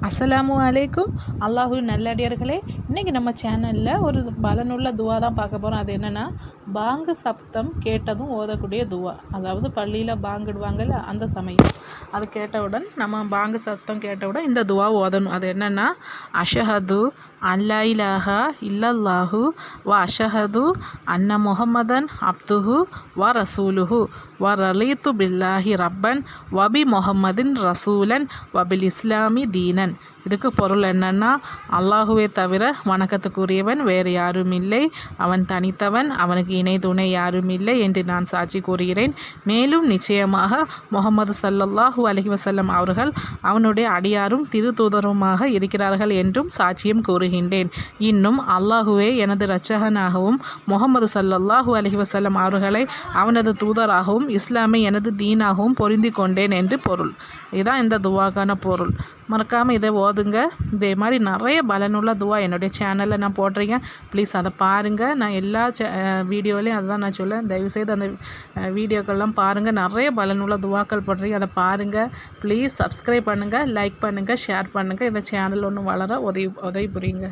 அஸ்ஸலாமு அலைக்கும். அல்லாஹ்வின் நல்லடியார்களே, இன்றைக்கி நம்ம சேனலில் ஒரு பலனுள்ள துவா தான் பார்க்க போகிறோம். அது என்னென்னா, பாங்கு சப்தம் கேட்டதும் ஓதக்கூடிய துவா. அதாவது பள்ளியில் பாங்கிடுவாங்கல்ல, அந்த சமயம் அது கேட்டவுடன் நம்ம பாங்கு சப்தம் கேட்டவுடன் இந்த துவா ஓதணும். அது என்னென்னா, அஷஹது அல்லா இலாஹா இல்லல்லாஹு வ அஷஹது அன்ன முஹம்மதன் அப்துஹு வ ரசூலுஹு வ ரலீத்து பில்லாஹி ரப்பன் வபி முஹம்மதின் ரசூலன் வபில் இஸ்லாமி தீனன். இதுக்கு பொருள் என்னன்னா, அல்லாஹுவே தவிர வணக்கத்துக்குரியவன் வேறு யாரும் இல்லை, அவன் தனித்தவன், அவனுக்கு இணை துணை யாரும் இல்லை என்று நான் சாட்சி கூறுகிறேன். மேலும் நிச்சயமாக முஹம்மது ஸல்லல்லாஹு அலைஹி வஸல்லம் அவர்கள் அவனுடைய அடியாரும் திருத்தூதருமாக இருக்கிறார்கள் என்றும் சாட்சியம் கூறுகின்றேன். இன்னும் அல்லாஹுவே எனது இரட்சகனாகவும் முஹம்மது ஸல்லல்லாஹு அலைஹி வஸல்லம் அவர்களை அவனது தூதராகவும் இஸ்லாமை எனது தீனாகவும் பொருந்தி கொண்டேன் என்று பொருள். இதுதான் இந்த துவாக்கான பொருள். மறக்காமல் இதை ஓதுங்க. இதே மாதிரி நிறைய பலனுள்ள துவா என்னுடைய சேனலில் நான் போட்டிருக்கேன். ப்ளீஸ் அதை பாருங்கள். நான் எல்லா வீடியோலையும் அதுதான் நான் சொல்லேன். தயவுசெய்து அந்த வீடியோக்கள்லாம் பாருங்கள். நிறைய பலனுள்ள துவாக்கள் போட்டிருக்கேன், அதை பாருங்கள். ப்ளீஸ் சப்ஸ்கிரைப் பண்ணுங்கள், லைக் பண்ணுங்கள், ஷேர் பண்ணுங்கள். இந்த சேனல் ஒன்று வளர உதவி புரியுங்க.